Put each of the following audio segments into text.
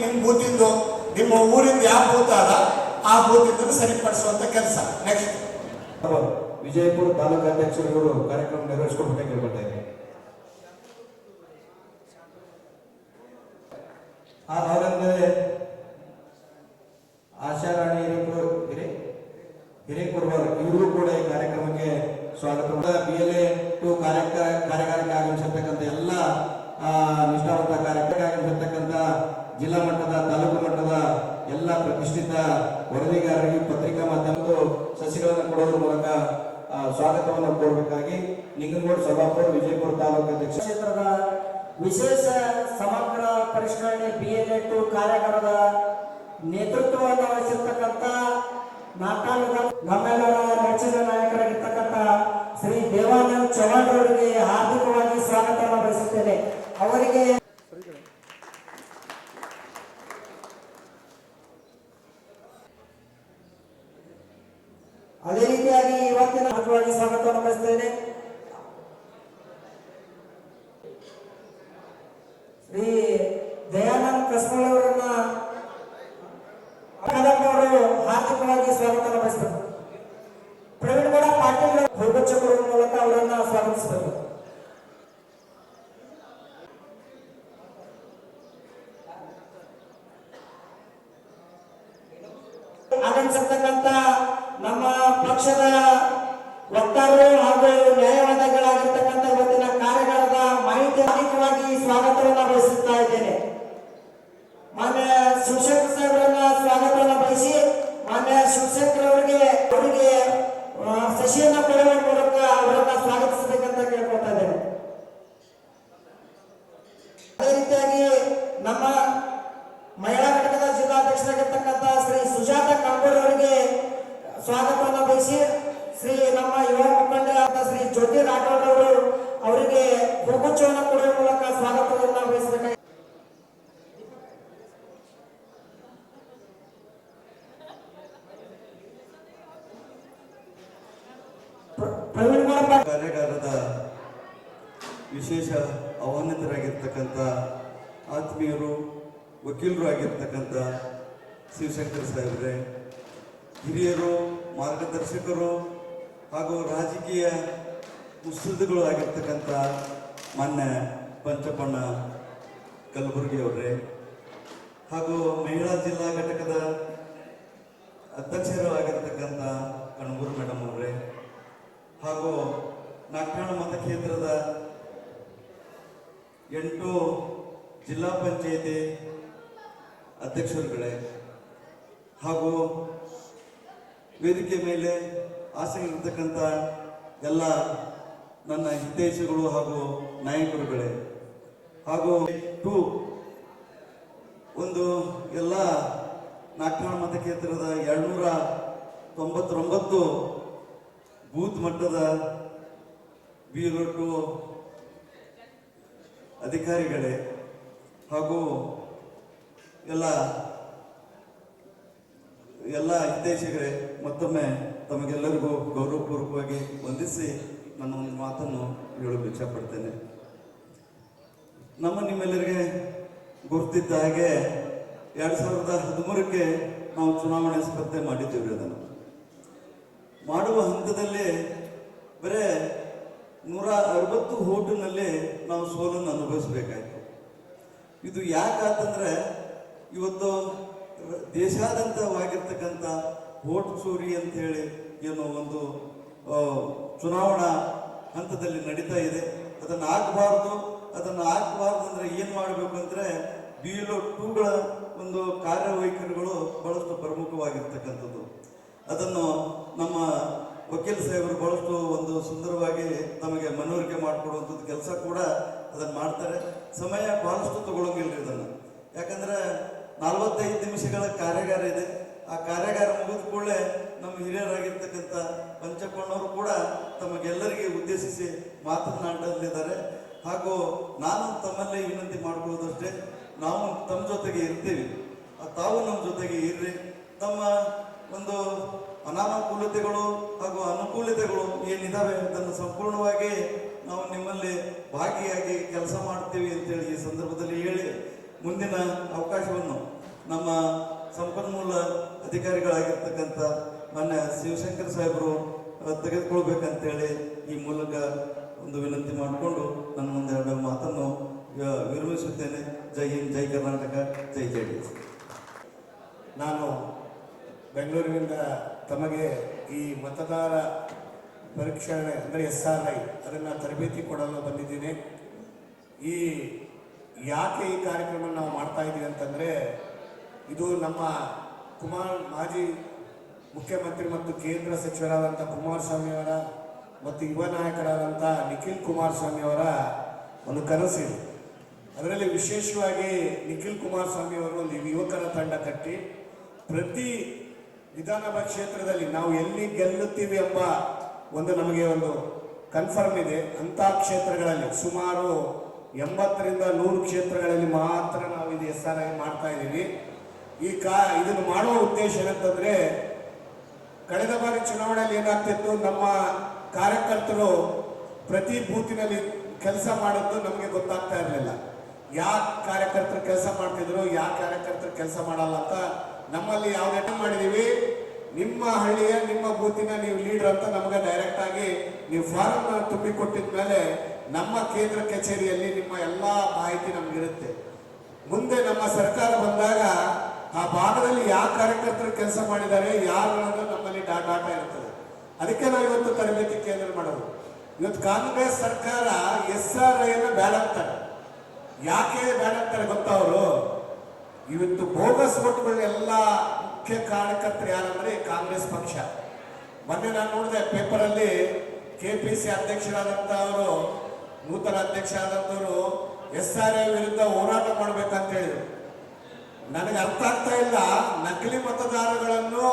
ನಿಮ್ಮ ಬೂತಿಂದು ನಿಮ್ಮ ಊರಿಂದ ಯಾವ ಬೂತ್ ಅದ ಆ ಬೂತಿಂದ ಸರಿಪಡಿಸುವಂತ ಕೆಲಸ. ನೆಕ್ಸ್ಟ್ ವಿಜಯಪುರ ತಾಲೂಕು ಅಧ್ಯಕ್ಷರು ಕಾರ್ಯಕ್ರಮ ನೆರವೇರಿಸಿಕೊಂಡು ಕೇಳ್ಕೊಳ್ತಾ ಇದ್ದೀನಿ. ಅವರಂದರೆ ಆಶಾರಾಣಿ ಹಿರೇಕುರ್ವರ್ ಇವರು ಕೂಡ ಈ ಕಾರ್ಯಕ್ರಮಕ್ಕೆ ಸ್ವಾಗತ. BLA 2 ಕಾರ್ಯಗಾರಕ್ಕೆ ಆಗಮಿಸಿರ್ತಕ್ಕಂಥ ಎಲ್ಲ ನಿಷ್ಠಾವಂತ ಕಾರ್ಯಕ್ರಮಕ್ಕೆ ಆಗಮಿಸಿರ್ತಕ್ಕಂಥ ಜಿಲ್ಲಾ ಮಟ್ಟದ ತಾಲೂಕು ಮಟ್ಟದ ಎಲ್ಲ ಪ್ರತಿಷ್ಠಿತ ವರದಿಗಾರರಿಗೆ ಪತ್ರಿಕಾ ಮಾಧ್ಯಮದ ಸಸಿಗಳನ್ನು ಕೊಡೋದ್ರ ಮೂಲಕ ಸ್ವಾಗತವನ್ನು ಕೋರಬೇಕಾಗಿ ನಿಂಗನಗೌಡ ಸಭಾಪುರ ವಿಜಯಪುರ ತಾಲೂಕು ಅಧ್ಯಕ್ಷ ಕ್ಷೇತ್ರದ ವಿಶೇಷ ಸಮಗ್ರ ಪರಿಷ್ಕರಣೆ BLA 2 ಕಾರ್ಯಾಗಾರದ ನೇತೃತ್ವವನ್ನು ವಹಿಸಿರ್ತಕ್ಕಂಥ ನಾಟಾಲದ ನಮ್ಮೆಲ್ಲರ ನೆಚ್ಚಿನ ನಾಯಕರಾಗಿರ್ತಕ್ಕಂಥ ಶ್ರೀ ದೇವಾನಂದ್ ಚೌಹಾಣ್ ಅವರಿಗೆ ಹಾರ್ದಿಕವಾಗಿ ಸ್ವಾಗತವನ್ನು ಬಯಸುತ್ತೇನೆ. ಅವರಿಗೆ ಅದೇ ರೀತಿಯಾಗಿ ಇವತ್ತಿನ ಹಾರ್ದಿಕವಾಗಿ ಸ್ವಾಗತವನ್ನು ಬಯಸುತ್ತೇನೆ. ಶ್ರೀ ದಯಾನಂದ್ ಕಸ್ಮಲ್ ಅವರನ್ನ ಅವರು ಹಾರ್ದಿಕವಾಗಿ ಸ್ವಾಗತವನ್ನು ಬಯಸಬೇಕು. ಪ್ರವೀಣ್ ಗೌಡ ಪಾಟೀಲ್ ಭೂಗಚ್ಚಕರ ಮೂಲಕ ಅವರನ್ನ ಸ್ವಾಗತಿಸಬೇಕು. ಆಗಮಿಸಿರ್ತಕ್ಕಂಥ ನಮ್ಮ ಪಕ್ಷದ ವಕ್ತಾರರು ಹಾಗೂ ನ್ಯಾಯವಾದಿಗಳಾಗಿರ್ತಕ್ಕಂಥ ಇವತ್ತಿನ ಕಾರ್ಯಾಗಾರದ ಮಾಹಿತಿ ಅಧಿಕವಾಗಿ ಸ್ವಾಗತವನ್ನು ಬಯಸುತ್ತಾ ಇದ್ದೇನೆ. ಮಾನ್ಯ ಶಿವಶಂಕರ್ ಸಾಹೇಬರನ್ನ ಸ್ವಾಗತವನ್ನು ಬಯಸಿ ಮಾನ್ಯ ಶಿವಶಂಕರ್ ಅವರಿಗೆ ಸಸಿಯನ್ನ ಕೊಡುವ ಮೂಲಕ ಅವರನ್ನ ಸ್ವಾಗತಿಸಬೇಕಂತ ಕೇಳ್ಕೊಳ್ತಾ ಇದ್ದೇನೆ. ಅದೇ ರೀತಿಯಾಗಿ ನಮ್ಮ ಮಹಿಳಾ ಘಟಕದ ಜಿಲ್ಲಾಧ್ಯಕ್ಷರಾಗಿರ್ತಕ್ಕಂಥ ಶ್ರೀ ಸುಜಾತ ಕಾಂಬೋರ್ ಅವರಿಗೆ ಸ್ವಾಗತವನ್ನು ಬಯಸಿ ಶ್ರೀ ನಮ್ಮ ಯುವ ಮುಖಂಡರಾದ ಶ್ರೀ ಜ್ಯೋತಿ ರಾಠೋಡ್ ಅವರು ಅವರಿಗೆ ಹೂಗುಚ್ಛವನ್ನು ಕೊಡುವ ಮೂಲಕ ಸ್ವಾಗತವನ್ನು ಬಯಸಬೇಕಾಗಿ ಕಾರ್ಯಾಗಾರದ ವಿಶೇಷ ಆಹ್ವಾನಿತರಾಗಿರ್ತಕ್ಕಂಥ ಆತ್ಮೀಯರು ವಕೀಲರು ಆಗಿರ್ತಕ್ಕಂಥ ಶಿವಶಂಕರ್ ಸಾಹೇಬ್ರೆ, ಹಿರಿಯರು, ಮಾರ್ಗದರ್ಶಕರು ಹಾಗೂ ರಾಜಕೀಯ ಮುತ್ಸದ್ದಿಗಳು ಆಗಿರ್ತಕ್ಕಂಥ ಮಾನ್ಯ ಪಂಚಪಣ್ಣ ಕಲಬುರ್ಗಿ ಅವರೇ, ಹಾಗೂ ಮಹಿಳಾ ಜಿಲ್ಲಾ ಘಟಕದ ಅಧ್ಯಕ್ಷರು ಆಗಿರ್ತಕ್ಕಂಥ ಕಣಬೂರು ಮೇಡಮ್ ಅವರೇ, ಹಾಗೂ ನಾಗ್ಠಾಣ ಮತಕ್ಷೇತ್ರದ 8 ಜಿಲ್ಲಾ ಪಂಚಾಯಿತಿ ಅಧ್ಯಕ್ಷರುಗಳೇ, ಹಾಗೂ ವೇದಿಕೆ ಮೇಲೆ ಆಸೆಗಳಿರ್ತಕ್ಕಂಥ ಎಲ್ಲ ನನ್ನ ಹಿತೈಷಿಗಳು ಹಾಗೂ ನಾಯಕರುಗಳೇ, ಹಾಗೂ ಒಂದು ಎಲ್ಲ ನಾಗ್ಠಾಣ ಮತಕ್ಷೇತ್ರದ 299 ಬೂತ್ ಮಟ್ಟದ BLA 2 ಅಧಿಕಾರಿಗಳೇ, ಹಾಗೂ ಎಲ್ಲ ಹಿತೈಷಿಗಳೇ, ಮತ್ತೊಮ್ಮೆ ತಮಗೆಲ್ಲರಿಗೂ ಗೌರವಪೂರ್ವಕವಾಗಿ ವಂದಿಸಿ ನನ್ನ ಒಂದು ಮಾತನ್ನು ಹೇಳಲು ಇಚ್ಛಪಡ್ತೇನೆ. ನಿಮ್ಮೆಲ್ಲರಿಗೆ ಗುರುತಿದ್ದ ಹಾಗೆ 2013ಕ್ಕೆ ನಾವು ಚುನಾವಣೆ ಸ್ಪರ್ಧೆ ಮಾಡಿದ್ದೇವೆ. ಅದನ್ನು ಮಾಡುವ ಹಂತದಲ್ಲಿ ಬರೇ 160 ಓಟಿನಲ್ಲಿ ನಾವು ಸೋಲನ್ನು ಅನುಭವಿಸಬೇಕಾಯಿತು. ಇದು ಯಾಕಂತಂದ್ರೆ ಇವತ್ತು ದೇಶಾದ್ಯಂತವಾಗಿರ್ತಕ್ಕಂಥ ವೋಟ್ ಚೋರಿ ಅಂತ ಹೇಳಿ ಏನೋ ಒಂದು ಚುನಾವಣಾ ಹಂತದಲ್ಲಿ ನಡೀತಾ ಇದೆ. ಅದನ್ನು ಆಗಬಾರ್ದು ಅಂದ್ರೆ ಏನು ಮಾಡಬೇಕು ಅಂದರೆ BLA 2ಗಳ ಒಂದು ಕಾರ್ಯವೈಖರಿಗಳು ಬಹಳಷ್ಟು ಪ್ರಮುಖವಾಗಿರ್ತಕ್ಕಂಥದ್ದು. ಅದನ್ನು ನಮ್ಮ ವಕೀಲ ಸಾಹೇಬರು ಬಹಳಷ್ಟು ಒಂದು ಸುಂದರವಾಗಿ ನಮಗೆ ಮನವರಿಕೆ ಮಾಡಿಕೊಡುವಂಥದ್ದು ಕೆಲಸ ಕೂಡ ಅದನ್ನು ಮಾಡ್ತಾರೆ. ಸಮಯ ಬಹಳಷ್ಟು ತಗೊಳ್ಳೋಂಗಿಲ್ಲ ಇದನ್ನು, ಯಾಕಂದರೆ 45 ನಿಮಿಷಗಳ ಕಾರ್ಯಾಗಾರ ಇದೆ. ಆ ಕಾರ್ಯಾಗಾರ ಮುಗಿದ ಕೂಡಲೇ ನಮ್ಮ ಹಿರಿಯರಾಗಿರ್ತಕ್ಕಂಥ ಪಂಚಪ್ಪಣ್ಣವರು ಕೂಡ ತಮಗೆಲ್ಲರಿಗೆ ಉದ್ದೇಶಿಸಿ ಮಾತನಾಡಲಿದ್ದಾರೆ. ಹಾಗೂ ನಾನು ತಮ್ಮಲ್ಲೇ ವಿನಂತಿ ಮಾಡಿಕೊಳ್ಳೋದಷ್ಟೇ, ನಾವು ತಮ್ಮ ಜೊತೆಗೆ ಇರ್ತೀವಿ, ತಾವು ನಮ್ಮ ಜೊತೆಗೆ ಇರ್ರಿ. ತಮ್ಮ ಒಂದು ಅನಾನುಕೂಲತೆಗಳು ಹಾಗೂ ಅನುಕೂಲತೆಗಳು ಏನಿದಾವೆ ಅದನ್ನು ಸಂಪೂರ್ಣವಾಗಿ ನಾವು ನಿಮ್ಮಲ್ಲಿ ಭಾಗಿಯಾಗಿ ಕೆಲಸ ಮಾಡ್ತೀವಿ ಅಂತೇಳಿ ಈ ಸಂದರ್ಭದಲ್ಲಿ ಹೇಳಿ ಮುಂದಿನ ಅವಕಾಶವನ್ನು ನಮ್ಮ ಸಂಪನ್ಮೂಲ ಅಧಿಕಾರಿಗಳಾಗಿರ್ತಕ್ಕಂಥ ಮಾನ್ಯ ಶಿವಶಂಕರ್ ಸಾಹೇಬರು ತೆಗೆದುಕೊಳ್ಬೇಕಂತೇಳಿ ಈ ಮೂಲಕ ಒಂದು ವಿನಂತಿ ಮಾಡಿಕೊಂಡು ನನ್ನ ಮುಂದೆ ಎರಡು ಮಾತನ್ನು ವಿರಮಿಸುತ್ತೇನೆ. ಜೈ ಹಿಂದ್, ಜೈ ಕರ್ನಾಟಕ, ಜೈ JDS. ನಾನು ಬೆಂಗಳೂರಿನಿಂದ ತಮಗೆ ಈ ಮತದಾರ ಪರೀಕ್ಷಣೆ ಅಂದರೆ SRI ಅದನ್ನು ತರಬೇತಿ ಕೊಡಲು ಬಂದಿದ್ದೀನಿ. ಈ ಯಾಕೆ ಈ ಕಾರ್ಯಕ್ರಮ ನಾವು ಮಾಡ್ತಾ ಇದ್ದೀವಿ ಅಂತಂದರೆ, ಇದು ನಮ್ಮ ಮಾಜಿ ಮುಖ್ಯಮಂತ್ರಿ ಮತ್ತು ಕೇಂದ್ರ ಸಚಿವರಾದಂಥ ಕುಮಾರಸ್ವಾಮಿಯವರ ಮತ್ತು ಯುವ ನಾಯಕರಾದಂಥ ನಿಖಿಲ್ ಕುಮಾರಸ್ವಾಮಿಯವರ ಒಂದು ಕನಸಿದೆ. ಅದರಲ್ಲಿ ವಿಶೇಷವಾಗಿ ನಿಖಿಲ್ ಕುಮಾರಸ್ವಾಮಿಯವರು ಒಂದು ಯುವಕರ ತಂಡ ಕಟ್ಟಿ ಪ್ರತಿ ವಿಧಾನಸಭಾ ಕ್ಷೇತ್ರದಲ್ಲಿ ನಾವು ಎಲ್ಲಿ ಗೆಲ್ಲುತ್ತೀವಿ ಎಂಬ ಒಂದು ನಮಗೆ ಒಂದು ಕನ್ಫರ್ಮ್ ಇದೆ. ಅಂಥ ಕ್ಷೇತ್ರಗಳಲ್ಲಿ ಸುಮಾರು 80ರಿಂದ 100 ಕ್ಷೇತ್ರಗಳಲ್ಲಿ ಮಾತ್ರ ನಾವು ಇದು SRI ಮಾಡ್ತಾ ಇದ್ದೀವಿ. ಇದನ್ನು ಮಾಡುವ ಉದ್ದೇಶ ಏನಂತಂದರೆ, ಕಳೆದ ಬಾರಿ ಚುನಾವಣೆಯಲ್ಲಿ ಏನಾಗ್ತಿತ್ತು, ನಮ್ಮ ಕಾರ್ಯಕರ್ತರು ಪ್ರತಿ ಬೂತಿನಲ್ಲಿ ಕೆಲಸ ಮಾಡೋದು ನಮಗೆ ಗೊತ್ತಾಗ್ತಾ ಇರಲಿಲ್ಲ. ಯಾಕೆ ಕಾರ್ಯಕರ್ತರು ಕೆಲಸ ಮಾಡ್ತಿದ್ರು, ಯಾಕೆ ಕಾರ್ಯಕರ್ತರು ಕೆಲಸ ಮಾಡಲ್ಲ ಅಂತ ನಮ್ಮಲ್ಲಿ ಯಾವುದೇ ಮಾಡಿದೀವಿ. ನಿಮ್ಮ ಹಳ್ಳಿಯ ನಿಮ್ಮ ಬೂತಿನ ನೀವು ಲೀಡರ್ ಅಂತ ನಮಗೆ ಡೈರೆಕ್ಟ್ ಆಗಿ ನೀವು ಫಾರಂ ತುಂಬಿ ಕೊಟ್ಟಿದ ಮೇಲೆ ನಮ್ಮ ಕೇಂದ್ರ ಕಚೇರಿಯಲ್ಲಿ ನಿಮ್ಮ ಎಲ್ಲ ಮಾಹಿತಿ ನಮಗಿರುತ್ತೆ. ಮುಂದೆ ನಮ್ಮ ಸರ್ಕಾರ ಬಂದಾಗ ಆ ಭಾಗದಲ್ಲಿ ಯಾವ ಕಾರ್ಯಕರ್ತರು ಕೆಲಸ ಮಾಡಿದ್ದಾರೆ, ಯಾರು ಅನ್ನೋದು ನಮ್ಮಲ್ಲಿ ಡಾಟಾ ಇರ್ತದೆ. ಅದಕ್ಕೆ ನಾವು ಇವತ್ತು ತರಬೇತಿ ಕೇಂದ್ರ ಮಾಡೋದು. ಇವತ್ತು ಕಾಂಗ್ರೆಸ್ ಸರ್ಕಾರ SRI ಬ್ಯಾಡ್ ಅಂತಾರೆ. ಯಾಕೆ ಬ್ಯಾಡ್ ಅಂತಾರೆ ಗೊತ್ತಾ? ಅವರು ಇವತ್ತು ಬೋಗಸ್ ಓಟ್ಗಳನ್ನೆಲ್ಲ ಮುಖ್ಯ ಕಾರ್ಯಕರ್ತರು ಯಾರಂದ್ರೆ ಕಾಂಗ್ರೆಸ್ ಪಕ್ಷ. ಮೊನ್ನೆ ನಾನು ನೋಡಿದೆ ಪೇಪರಲ್ಲಿ KPC ಅಧ್ಯಕ್ಷರಾದಂಥವರು, ನೂತನ ಅಧ್ಯಕ್ಷ ಆದಂಥವರು SRI ವಿರುದ್ಧ ಹೋರಾಟ ಮಾಡ್ಬೇಕಂತ ಹೇಳಿದ್ರು. ನನಗೆ ಅರ್ಥ ಆಗ್ತಾ ಇಲ್ಲ. ನಕಲಿ ಮತದಾರಗಳನ್ನು,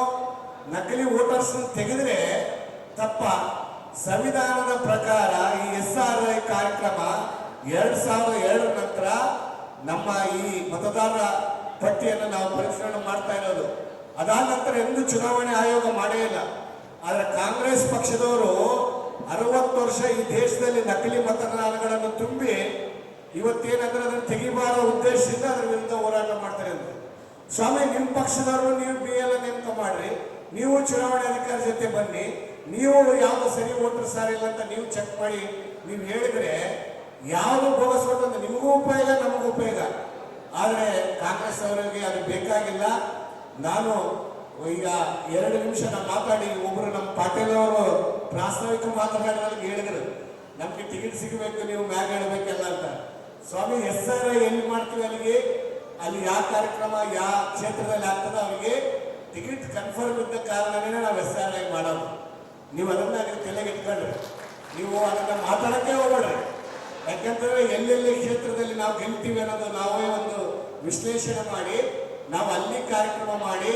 ನಕಲಿ ವೋಟರ್ಸ್ ತೆಗೆದ್ರೆ ತಪ್ಪ. ಸಂವಿಧಾನದ ಪ್ರಕಾರ ಈ SRI ಕಾರ್ಯಕ್ರಮ 2002 ನಂತರ ನಮ್ಮ ಈ ಮತದಾರರ ಪಟ್ಟಿಯನ್ನು ನಾವು ಪರಿಷ್ಕರಣೆ ಮಾಡ್ತಾ ಇರೋದು. ಅದಾದ ನಂತರ ಎಂದೂ ಚುನಾವಣೆ ಆಯೋಗ ಮಾಡೇ ಇಲ್ಲ. ಆದರೆ ಕಾಂಗ್ರೆಸ್ ಪಕ್ಷದವರು 60 ವರ್ಷ ಈ ದೇಶದಲ್ಲಿ ನಕಲಿ ಮತದಾರಗಳನ್ನು ತುಂಬಿ ಇವತ್ತೇನಂದ್ರೆ ಅದನ್ನು ತೆಗಿಬಾರೋ ಉದ್ದೇಶದಿಂದ ಅದರ ವಿರುದ್ಧ ಹೋರಾಟ ಮಾಡ್ತಾರೆ ಅಂತ. ಸ್ವಾಮಿ, ನಿಮ್ಮ ಪಕ್ಷದವರು ನೀವು BL ನೇಮಕ ಮಾಡ್ರಿ, ನೀವು ಚುನಾವಣೆ ಅಧಿಕಾರಿ ಜೊತೆ ಬನ್ನಿ, ನೀವು ಯಾವುದು ಸರಿ ವೋಟರ್ ಸಾರ್ ಇಲ್ಲ ಅಂತ ನೀವು ಚೆಕ್ ಮಾಡಿ ನೀವು ಹೇಳಿದ್ರೆ ಯಾವುದು ಬೋಗಸ್ ವೋಟ್ ಅಂತ ನಿಮಗೂ ಉಪಯೋಗ, ನಮಗೂ ಉಪಯೋಗ. ಆದರೆ ಕಾಂಗ್ರೆಸ್ ಅವರಿಗೆ ಅದು ಬೇಕಾಗಿಲ್ಲ. ನಾನು ಈಗ 2 ನಿಮಿಷ ನಾನು ಮಾತಾಡಿ, ಒಬ್ಬರು ನಮ್ಮ ಪಾಟೀಲ್ ಅವರು ಪ್ರಾಸ್ತಾವಿಕ ಮಾತನಾಡಿದಾಗ ಹೇಳಿದ್ರು, ನಮ್ಗೆ ಟಿಕೆಟ್ ಸಿಗಬೇಕು, ನೀವು ಮ್ಯಾಗ ಹೇಳಬೇಕಲ್ಲ ಅಂತ. ಸ್ವಾಮಿ, SRI ಎಲ್ಲಿ ಮಾಡ್ತೀವಿ ಅಲ್ಲಿ ಯಾವ ಕಾರ್ಯಕ್ರಮ ಯಾವ ಕ್ಷೇತ್ರದಲ್ಲಿ ಆಗ್ತದೆ ಅವರಿಗೆ ಟಿಕೆಟ್ ಕನ್ಫರ್ಮ್ ಇದ್ದ ಕಾರಣನೇ ನಾವು SRI ಮಾಡೋದು. ನೀವು ಅದನ್ನ ನೀವು ತಲೆಗೆ ಇಟ್ಕೊಂಡ್ರಿ, ನೀವು ಅದನ್ನ ಮಾತಾಡಕ್ಕೆ ಹೋಗ್ಬೇಡ್ರಿ. ಯಾಕಂತಂದ್ರೆ ಎಲ್ಲೆಲ್ಲಿ ಕ್ಷೇತ್ರದಲ್ಲಿ ನಾವು ಗೆಲ್ತೀವಿ ಅನ್ನೋದು ನಾವೇ ಒಂದು ವಿಶ್ಲೇಷಣೆ ಮಾಡಿ ನಾವು ಅಲ್ಲಿ ಕಾರ್ಯಕ್ರಮ ಮಾಡಿ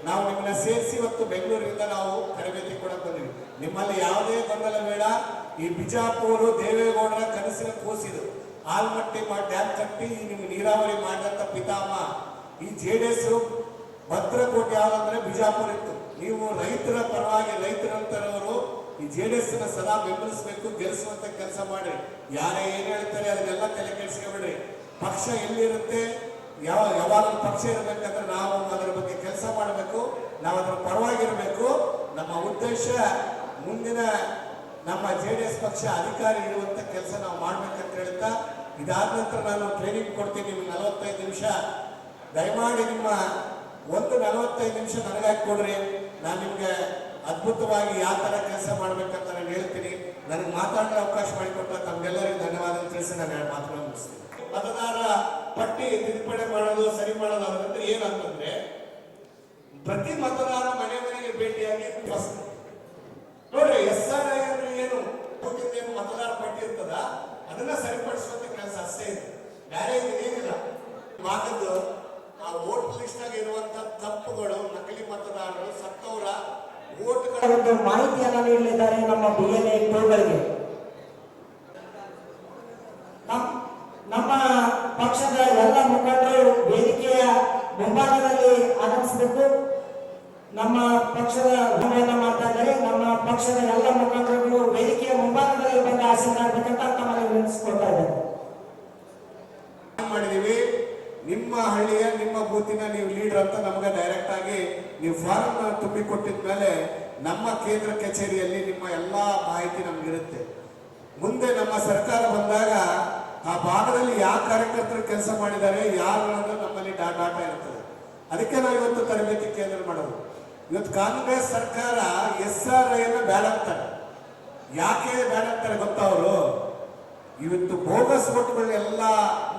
ನಾವು ನಿಮ್ಮನ್ನ ಸೇರಿಸಿ ಇವತ್ತು ಬೆಂಗಳೂರಿನಿಂದ ನಾವು ತರಬೇತಿ ಕೊಡಕ್ಕೆ ಬಂದಿವಿ. ನಿಮ್ಮಲ್ಲಿ ಯಾವುದೇ ಗೊಂದಲ ಬೇಡ. ಈ ಬಿಜಾಪುರ ದೇವೇಗೌಡರ ಕನಸಿನ ಕೂಸಿದು ಆಲ್ಮಟ್ಟಿ ಡ್ಯಾಮ್ ಕಟ್ಟಿ ನಿಮ್ಮ ನೀರಾವರಿ ಮಾಡಿದಂಥ ಪಿತಾಮ. ಈ JDS ಭದ್ರಕೋಟೆ ಯಾವ್ದಂದ್ರೆ ಬಿಜಾಪುರ ಇತ್ತು. ನೀವು ರೈತರ ಪರವಾಗಿ ರೈತರಂತರವರು ಈ JDS ಸದಾ ಬೆಂಬಲಿಸಬೇಕು, ಗೆಲ್ಲಿಸುವಂತ ಕೆಲಸ ಮಾಡಿ. ಯಾರೇ ಏನ್ ಹೇಳ್ತಾರೆ ಅದನ್ನೆಲ್ಲ ತಲೆ ಕೆಡಿಸ್ಕೊಬೇಡ್ರಿ. ಪಕ್ಷ ಎಲ್ಲಿರುತ್ತೆ, ಯಾವಾಗ ಪಕ್ಷ ಇರಬೇಕಂದ್ರೆ ನಾವು ಅದರ ಬಗ್ಗೆ ಕೆಲಸ ಮಾಡಬೇಕು, ನಾವು ಅದರ ಪರವಾಗಿರಬೇಕು. ನಮ್ಮ ಉದ್ದೇಶ ಮುಂದಿನ ನಮ್ಮ JDS ಪಕ್ಷ ಅಧಿಕಾರಿ ಇರುವಂತ ಕೆಲಸ ನಾವು ಮಾಡ್ಬೇಕಂತ ಹೇಳ್ತಾ, ಇದಾದ ನಂತರ ನಾನು ಟ್ರೈನಿಂಗ್ ಕೊಡ್ತೀನಿ ನಿಮ್ಗೆ 45 ನಿಮಿಷ. ದಯಮಾಡಿ ನಿಮ್ಮ 45 ನಿಮಿಷ ನನಗಾಗಿ ಕೊಡ್ರಿ. ನಾನು ನಿಮ್ಗೆ ಅದ್ಭುತವಾಗಿ ಯಾವ ತರ ಕೆಲಸ ಮಾಡ್ಬೇಕಂತ ನಾನು ಹೇಳ್ತೀನಿ. ನನಗೆ ಮಾತಾಡಲು ಅವಕಾಶ ಮಾಡಿಕೊಟ್ಟ ತಮ್ಗೆಲ್ಲರಿಗೂ ಧನ್ಯವಾದ ತಿಳಿಸಿ ನಾನು ಮಾತನ್ನು ಮುಗಿಸ್ತೀನಿ. ಮತದಾರ ಪಟ್ಟಿ ತಿದ್ದುಪಡಿ ಮಾಡೋದು, ಸರಿ ಮಾಡೋದು ಅದರಂದ್ರೆ ಏನಂತಂದ್ರೆ, ಪ್ರತಿ ಮತದಾರ ಮನೆಗೆ ಭೇಟಿಯಾಗಿ ನೋಡ್ರಿ SRI ಅಂದ್ರೆ ಏನು, ಏನು ಮತದಾರ ಪಟ್ಟಿ ಇರ್ತದ ಅದನ್ನ ಸರಿಪಡಿಸುವಂತ ಕೆಲಸ ಅಷ್ಟೇ ಇದೆ, ಬೇರೆ ಏನಿಲ್ಲ. ಮಾತದ್ದು ಆ ವೋಟ್ ಲಿಸ್ಟ್ ಆಗಿ ಇರುವಂತ ತಪ್ಪುಗಳು, ನಕಲಿ ಮತದಾರರು, ಸತ್ತವರ ವೋಟ್ಗಳ ಒಂದು ಮಾಹಿತಿಯನ್ನು ನೀಡಲಿದ್ದಾರೆ ನಮ್ಮ BLA ಟೋಗಳಿಗೆ. ನಮ್ಮ ಪಕ್ಷದ ಎಲ್ಲ ಮುಖಂಡರು ವೇದಿಕೆಯ ಮುಂಭಾಗದಲ್ಲಿ ಆಗಮಿಸಬೇಕು. ನಮ್ಮ ಪಕ್ಷದ ಮಾಡ್ತಾ ಇದ್ದಾರೆ. ನಮ್ಮ ಪಕ್ಷದ ಎಲ್ಲ ಮುಖಂಡರುಗಳು ವೇದಿಕೆಯ ಮುಂಭಾಗದಲ್ಲಿ ಬಂದು ಆಸೀನರಾಗಬೇಕಂತ ತಮ್ಮಲ್ಲಿ ವಿನಂತಿಸಿಕೊಳ್ತಾ ಇದ್ದಾರೆ. ಮಾಡಿದೀವಿ. ನಿಮ್ಮ ಹಳ್ಳಿಯ ನಿಮ್ಮ ಬೂತಿನ ನೀವು ಲೀಡರ್ ಅಂತ ನಮಗೆ ಡೈರೆಕ್ಟ್ ಆಗಿ ನೀವು ಫಾರಂ ತುಂಬಿ ಕೊಟ್ಟಿದ್ಮೇಲೆ ನಮ್ಮ ಕೇಂದ್ರ ಕಚೇರಿಯಲ್ಲಿ ನಿಮ್ಮ ಎಲ್ಲ ಮಾಹಿತಿ ನಮಗಿರುತ್ತೆ. ಮುಂದೆ ನಮ್ಮ ಸರ್ಕಾರ ಬಂದಾಗ ಆ ಭಾಗದಲ್ಲಿ ಯಾವ ಕಾರ್ಯಕರ್ತರು ಕೆಲಸ ಮಾಡಿದ್ದಾರೆ ಯಾರು ಅನ್ನೋದು ನಮ್ಮಲ್ಲಿ ಡಾಟಾ ಇರ್ತದೆ. ಅದಕ್ಕೆ ನಾವು ಇವತ್ತು ತರಬೇತಿ ಕೇಂದ್ರ ಮಾಡೋದು. ಇವತ್ತು ಕಾಂಗ್ರೆಸ್ ಸರ್ಕಾರ SRI ಬ್ಯಾಡ ಅಂತಾರೆ. ಯಾಕೆ ಬ್ಯಾಡ ಅಂತಾರೆ ಗೊತ್ತಾ? ಅವರು ಇವತ್ತು ಬೋಗಸ್ ಓಟ್ಗಳನ್ನೆಲ್ಲ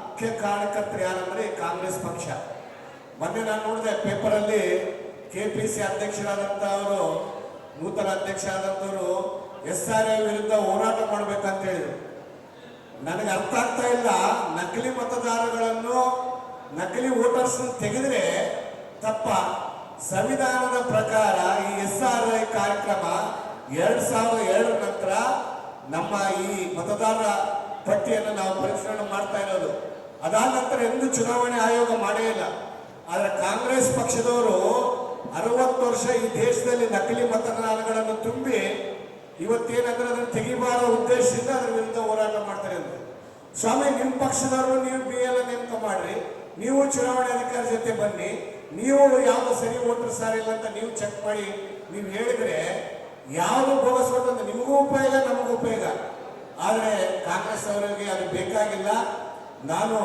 ಮುಖ್ಯ ಕಾರಣಕರ್ತರು ಯಾರಂದ್ರೆ ಕಾಂಗ್ರೆಸ್ ಪಕ್ಷ. ಮೊನ್ನೆ ನಾನು ನೋಡಿದೆ ಪೇಪರಲ್ಲಿ KPC ಅಧ್ಯಕ್ಷರಾದಂತ ಅವರು, ನೂತನ ಅಧ್ಯಕ್ಷ ಆದಂತವರು SRI ವಿರುದ್ಧ ಹೋರಾಟ ಮಾಡ್ಬೇಕಂತ ಹೇಳಿದ್ರು. ನನಗೆ ಅರ್ಥ ಆಗ್ತಾ ಇಲ್ಲ. ನಕಲಿ ಮತದಾರಗಳನ್ನು, ನಕಲಿ ವೋಟರ್ಸ್ ತೆಗೆದ್ರೆ ತಪ್ಪ. ಸಂವಿಧಾನದ ಪ್ರಕಾರ ಈ SRI ಕಾರ್ಯಕ್ರಮ 2002 ನಂತರ ನಮ್ಮ ಈ ಮತದಾರರ ಪಟ್ಟಿಯನ್ನು ನಾವು ಪರಿಷ್ಕರಣೆ ಮಾಡ್ತಾ ಇರೋದು. ಅದಾದ ನಂತರ ಎಂದು ಚುನಾವಣೆ ಆಯೋಗ ಮಾಡೇ ಇಲ್ಲ. ಆದ್ರೆ ಕಾಂಗ್ರೆಸ್ ಪಕ್ಷದವರು 60 ವರ್ಷ ಈ ದೇಶದಲ್ಲಿ ನಕಲಿ ಮತದಾರಗಳನ್ನು ತುಂಬಿ ಇವತ್ತೇನಂದ್ರೆ ಅದನ್ನು ತೆಗಿಬಾರ ಉದ್ದೇಶದಿಂದ ಅದರ ವಿರುದ್ಧ ಹೋರಾಟ ಮಾಡ್ತಾರೆ ಅಂತ. ಸ್ವಾಮಿ, ನಿಮ್ಮ ಪಕ್ಷದವರು ನೀವು BL ನೇಮಕ ಮಾಡ್ರಿ, ನೀವು ಚುನಾವಣೆ ಅಧಿಕಾರಿ ಜೊತೆ ಬನ್ನಿ, ನೀವು ಯಾವ್ದು ಸರಿ ವೋಟರ್ ಸಾರಿಲ್ಲ ಅಂತ ನೀವು ಚೆಕ್ ಮಾಡಿ ನೀವು ಹೇಳಿದ್ರೆ ಯಾವುದು ಬೋಗಸ್ ವೋಟ್ ಅಂತ ನಿಮಗೂ ಉಪಯೋಗ, ನಮಗೂ ಉಪಯೋಗ. ಆದರೆ ಕಾಂಗ್ರೆಸ್ ಅವರಿಗೆ ಅದು ಬೇಕಾಗಿಲ್ಲ. ನಾನು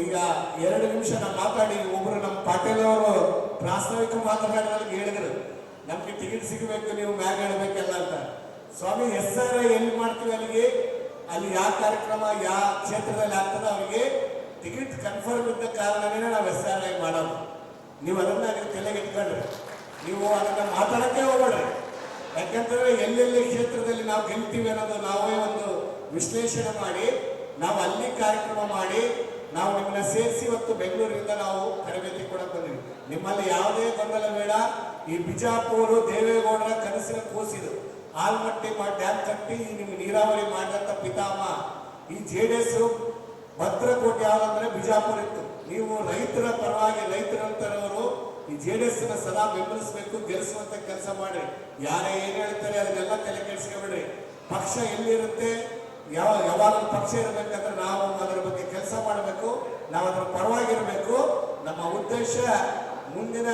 ಈಗ 2 ನಿಮಿಷ ನಾನು ಮಾತಾಡಿ, ಒಬ್ಬರು ನಮ್ಮ ಪಾಟೀಲ್ ಅವರು ಪ್ರಾಸ್ತಾವಿಕ ಮಾತನಾಡಿದಾಗ ಹೇಳಿದ್ರು, ನಮ್ಗೆ ಟಿಕೆಟ್ ಸಿಗಬೇಕು, ನೀವು ಮ್ಯಾಗ ಹೇಳಬೇಕಲ್ಲ ಅಂತ. ಸ್ವಾಮಿ, SRI ಎಲ್ಲಿ ಮಾಡ್ತೀವಿ ಅಲ್ಲಿ ಯಾವ ಕಾರ್ಯಕ್ರಮ ಯಾವ ಕ್ಷೇತ್ರದಲ್ಲಿ ಆಗ್ತದೆ ಅವರಿಗೆ ಟಿಕೆಟ್ ಕನ್ಫರ್ಮ್ ಇದ್ದ ಕಾರಣನೇ ನಾವು SRI ಮಾಡೋದು. ನೀವು ಅದನ್ನ ನೀವು ತಲೆಗೆ ಇಟ್ಕೊಂಡ್ರಿ, ನೀವು ಅದನ್ನ ಮಾತಾಡಕ್ಕೆ ಹೋಗ್ಬೇಡ್ರಿ. ಯಾಕಂತಂದ್ರೆ ಎಲ್ಲೆಲ್ಲಿ ಕ್ಷೇತ್ರದಲ್ಲಿ ನಾವು ಗೆಲ್ತೀವಿ ಅನ್ನೋದು ನಾವೇ ಒಂದು ವಿಶ್ಲೇಷಣೆ ಮಾಡಿ ನಾವು ಅಲ್ಲಿ ಕಾರ್ಯಕ್ರಮ ಮಾಡಿ ನಾವು ನಿಮ್ಮನ್ನ ಸೇರಿಸಿ ಇವತ್ತು ಬೆಂಗಳೂರಿನಿಂದ ನಾವು ತರಬೇತಿ ಕೊಡಕ್ ಬಂದಿವಿ. ನಿಮ್ಮಲ್ಲಿ ಯಾವುದೇ ಗೊಂದಲ ಬೇಡ. ಈ ಬಿಜಾಪುರ ದೇವೇಗೌಡರ ಕನಸಿನ ಕೂಸಿದು ಆಲ್ಮಟ್ಟಿ ಡ್ಯಾಮ್ ಕಟ್ಟಿ ನಿಮ್ಗೆ ನೀರಾವರಿ ಮಾಡಿದಂತ ಪಿತಾಮ. ಈ JDS ಭದ್ರಕೋಟೆ ಯಾವ್ದಂದ್ರೆ ಬಿಜಾಪುರ ಇತ್ತು. ನೀವು ರೈತರ ಪರವಾಗಿ ರೈತರಂತರವರು ಈ JDS ಸದಾ ಬೆಂಬಲಿಸಬೇಕು, ಗೆಲ್ಲಿಸುವಂತ ಕೆಲಸ ಮಾಡಿ. ಯಾರೇ ಏನ್ ಹೇಳ್ತಾರೆ ಅದನ್ನೆಲ್ಲ ತಲೆ ಕೆಡಿಸ್ಕೊಬೇಡ್ರಿ. ಪಕ್ಷ ಎಲ್ಲಿರುತ್ತೆ, ಯಾವಾಗ ಪಕ್ಷ ಇರಬೇಕಂದ್ರೆ ನಾವು ಅದರ ಬಗ್ಗೆ ಕೆಲಸ ಮಾಡಬೇಕು, ನಾವು ಅದರ ಪರವಾಗಿರಬೇಕು. ನಮ್ಮ ಉದ್ದೇಶ ಮುಂದಿನ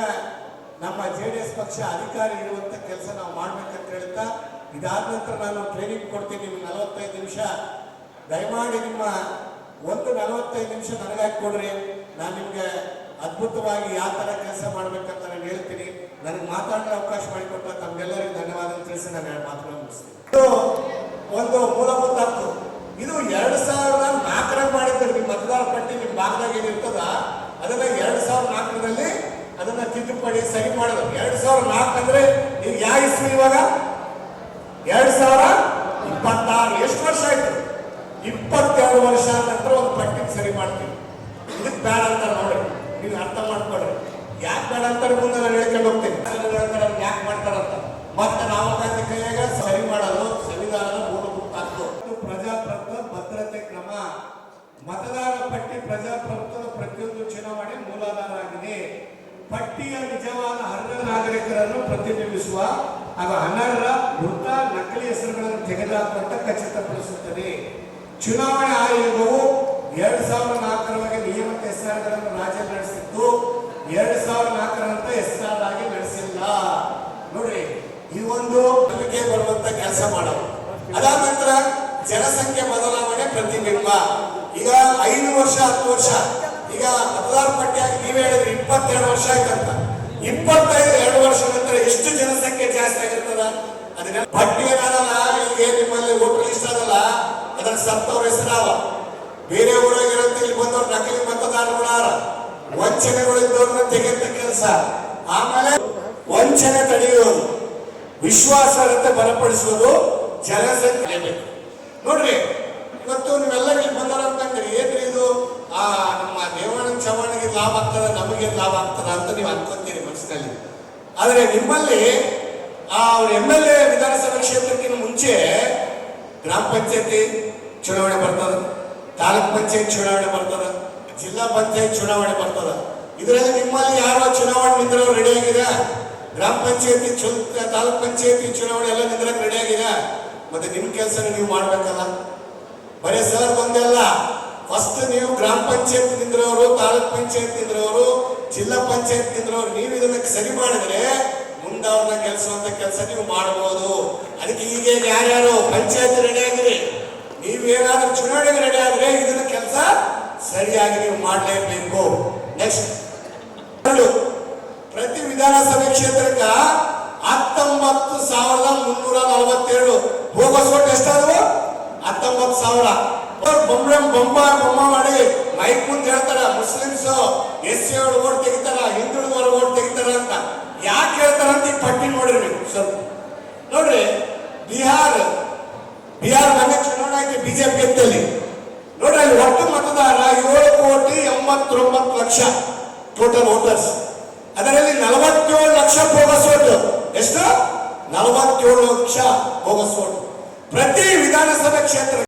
ನಮ್ಮ JDS ಪಕ್ಷ ಅಧಿಕಾರಿ ಇರುವಂತ ಕೆಲಸ ನಾವು ಮಾಡ್ಬೇಕಂತ ಹೇಳ್ತಾ, ಇದಾದ ನಂತರ ನಾನು ಟ್ರೈನಿಂಗ್ ಕೊಡ್ತೀನಿ ನಿಮ್ಗೆ 45 ನಿಮಿಷ. ದಯಮಾಡಿ ನಿಮ್ಮ 45 ನಿಮಿಷ ನನಗಾಗಿ ಕೊಡ್ರಿ. ನಾನು ನಿಮ್ಗೆ ಅದ್ಭುತವಾಗಿ ಯಾವ ತರ ಕೆಲಸ ಮಾಡ್ಬೇಕಂತ ನಾನು ಹೇಳ್ತೀನಿ. ನನಗೆ ಮಾತಾಡಲು ಅವಕಾಶ ಮಾಡಿಕೊಟ್ಟ ತಮ್ಗೆಲ್ಲರಿಗೂ ಧನ್ಯವಾದ ತಿಳಿಸಿ ನಾನು ಮಾತುಗಳನ್ನು ಮುಗಿಸ್ತೀನಿ. ಒಂದು ಮೂಲಭೂತ ಹಕ್ಕು. ಇದು 2004 ಮಾಡಿದ್ರು. ನಿಮ್ಮ ಮತದಾರ ಪಟ್ಟಿ ನಿಮ್ಮ ಭಾಗದಾಗ ಏನಿರ್ತದ ಅದನ್ನ 2004 ಅದನ್ನ ತಿದ್ದುಪಡಿ ಸರಿ ಮಾಡಿದ್ರು. 2004 ಅಂದ್ರೆ ನೀವು ಯಾವ ಇಸ್ವಿ ಇವಾಗ? 2026. ಎಷ್ಟು ವರ್ಷ ಆಯ್ತು? 22 ವರ್ಷ ನಂತರ ಒಂದು ಪಟ್ಟಿ ಸರಿ ಮಾಡ್ತೀವಿ. ಇದಕ್ಕೆ ಬೇಡ ಅಂತಾರೆ ನೋಡಿ, ನೀವು ಅರ್ಥ ಮಾಡ್ಕೊಡ್ರಿ. ಯಾಕೆ ಬೇಡ ಅಂತಾರೆ ಮುಂದೆ ನಾನು ಹೇಳ್ಕೊಂಡು ಹೋಗ್ತೀನಿ. ಯಾಕೆ ಮಾಡ್ತಾರಂತ ಮತ್ತೆ ರಾಹುಲ್ ಗಾಂಧಿ ಕೈಯಾಗ ಸರಿ ಮಾಡೋದು ಸಂವಿಧಾನದ ಮೂಲಭೂತ ಹಕ್ಕು. ಪ್ರಜಾಪ್ರಭುತ್ವ ಭದ್ರತೆ ಕ್ರಮ. ಮತದಾರ ಪಟ್ಟಿ ಪ್ರಜಾಪ್ರಭುತ್ವದ ಪ್ರತಿಯೊಂದು ಚುನಾವಣೆ ಮೂಲಾಧಾರ ಆಗಿದೆ. ಪಟ್ಟಿಯ ನಿಜವಾದ ಅರ್ಹ ನಾಗರಿಕರನ್ನು ಪ್ರತಿಬಿಂಬಿಸುವ ಹಾಗೂ ಅನರ್ಹ ವೃತ್ತ ನಕಲಿ ಹೆಸರುಗಳನ್ನು ತೆಗೆದುಹಾಕುವಂತ ಖಚಿತಪಡಿಸುತ್ತದೆ. ಚುನಾವಣಾ ಆಯೋಗವು 2004 ನಿಯಮಿತ SRಗಳನ್ನು ರಾಜ್ಯದಲ್ಲಿ ನಡೆಸಿದ್ದು 2004 ನಂತರ SR ಆಗಿ ನಡೆಸಿಲ್ಲ. ನೋಡ್ರಿ, ಈ ಒಂದು ನಂಬಿಕೆ ಬರುವಂತ ಕೆಲಸ ಮಾಡೋದು. ಅದಾದ ನಂತರ ಜನಸಂಖ್ಯೆ ಬದಲಾವಣೆ ಪ್ರತಿಬಿಂಬ. ಈಗ 5 ವರ್ಷ 10 ವರ್ಷ ಈಗ ಮತದಾರ ಪಟ್ಟಿಯಾಗಿ ನೀವೇ ಹೇಳಿದ್ರಿ 22 ವರ್ಷ ಆಯ್ತಂತ. 25 ವರ್ಷ ನಂತರ ಎಷ್ಟು ಜನಸಂಖ್ಯೆ ಜಾಸ್ತಿ ಆಗಿರ್ತದ? ಅದನ್ನ ಪಟ್ಟಿ ಏನಾದಲ್ಲ, ಈಗ ನಿಮ್ಮಲ್ಲಿ ವೋಟರ್ ಲಿಸ್ಟ್ ಅದಲ್ಲ, ಅದರ ಸತ್ತವ್ರ ಹೆಸರಾವ. ಬೇರೆ ಊರಾಗಿರುತ್ತೆ, ಇಲ್ಲಿ ಬಂದವ್ರು ನಕಲಿ ಮತದಾರಗಳಾರ, ವಂಚನೆಗಳು ಇದ್ದವ್ರನ್ನ ತೆಗೆದ ಕೆಲಸ. ಆಮೇಲೆ ವಂಚನೆ ತಡೆಯುವುದು, ವಿಶ್ವಾಸಾರ್ಹತೆ ಬಲಪಡಿಸುವುದು, ಜನಸಂಖ್ಯೆ ಬೇಕು. ನೋಡ್ರಿ, ಇವತ್ತು ನೀವೆಲ್ಲ ಇಲ್ಲಿ ಬಂದಾರ ಅಂತಂದ್ರಿ, ಏನ್ರಿ ಇದು ನಮ್ಮ ದೇವಾನಂದ ಚವ್ಹಾಣ್ಗೆ ಲಾಭ ಆಗ್ತದ, ನಮಗೆ ಲಾಭ ಆಗ್ತದ ಅಂತ ನೀವು ಅನ್ಕೊಂತೀರಿ ಮನಸ್ಸಿನಲ್ಲಿ. ಆದ್ರೆ ನಿಮ್ಮಲ್ಲಿ ಅವ್ರ MLA ವಿಧಾನಸಭಾ ಕ್ಷೇತ್ರಕ್ಕಿಂತ ಮುಂಚೆ ಗ್ರಾಮ ಪಂಚಾಯತಿ ಚುನಾವಣೆ ಬರ್ತದ, ತಾಲೂಕ್ ಪಂಚಾಯತ್ ಚುನಾವಣೆ ಬರ್ತದ, ಜಿಲ್ಲಾ ಪಂಚಾಯತ್ ಚುನಾವಣೆ ಬರ್ತದ. ಇದರಲ್ಲಿ ನಿಮ್ಮಲ್ಲಿ ಯಾರೋ ಚುನಾವಣೆ ನಿಂದ್ರವ್ರು ರೆಡಿ ಆಗಿದೆ? ಗ್ರಾಮ ಪಂಚಾಯತಿ ತಾಲೂಕ್ ಪಂಚಾಯತಿ ಚುನಾವಣೆ ಎಲ್ಲ ನಿಂದ್ರಕ್ಕೆ ರೆಡಿ ಆಗಿದೆ. ಮತ್ತೆ ನಿಮ್ ಕೆಲಸ ನೀವು ಮಾಡ್ಬೇಕಲ್ಲ. ಬರೀ ಸರ್ ಬಂದೆಲ್ಲ ಫಸ್ಟ್ ನೀವು ಗ್ರಾಮ ಪಂಚಾಯತ್ ನಿಂದ್ರವರು, ತಾಲೂಕ್ ಪಂಚಾಯತ್ ನಿಂದ್ರವರು, ಜಿಲ್ಲಾ ಪಂಚಾಯತ್ ನಿಂದ್ರವರು, ನೀವು ಇದನ್ನ ಸರಿ ಮಾಡಿದ್ರೆ ಮುಂದವ್ರನ್ನ ಗೆಲ್ಸುವಂತ ಕೆಲಸ ನೀವು ಮಾಡಬಹುದು. ಅದಕ್ಕೆ ಈಗ ಯಾರ್ಯಾರು ಪಂಚಾಯತ್ ರೆಡಿ ಆಗಿರಿ, ನೀವೇನಾದ್ರೂ ಚುನಾವಣೆಗೆ ರೆಡಿ ಆದ್ರೆ ಇದನ್ನ ಕೆಲಸ ಸರಿಯಾಗಿ ನೀವು ಮಾಡಲೇಬೇಕು. ನೆಕ್ಸ್ಟ್, ಪ್ರತಿ ವಿಧಾನಸಭೆ ಕ್ಷೇತ್ರಕ್ಕ 19,342 ಬೋಗಸ್ ಓಟ್ ಎಷ್ಟಾದವು? 19,000. ಬೊಮ್ಮ ಮಾಡಿ ಮೈಕ್ ಮುಂದೆ ಹೇಳ್ತಾರ ಮುಸ್ಲಿಮ್ಸ್ SC ಓಟ್ ತೆಗಿತಾರ, ಹಿಂದುಳಿದವರ ಓಟ್ ತೆಗಿತಾರ ಅಂತ. ಯಾಕೆ ಹೇಳ್ತಾರ ಅಂತ ಈ ಪಟ್ಟಿ ನೋಡ್ರಿ ನೀವು ಸ್ವಲ್ಪ ನೋಡ್ರಿ. ಬಿಹಾರ್ ಮನೆ ಚುನಾವಣೆ ಆಯ್ತು ಬಿಜೆಪಿ ಅಂತಲ್ಲಿ ನೋಡ್ರಿ, ಅಲ್ಲಿ ಒಟ್ಟು ಮತದಾರ 7,89,00,000 ಟೋಟಲ್ ವೋಟರ್ಸ್. ಅದರಲ್ಲಿ 47 ಲಕ್ಷ ಬೋಗಸ್ ಓಟ್. ಎಷ್ಟು? 47 ಲಕ್ಷ ಬೋಗಸ್ ಓಟ್. ಪ್ರತಿ ವಿಧಾನಸಭೆ ಕ್ಷೇತ್ರ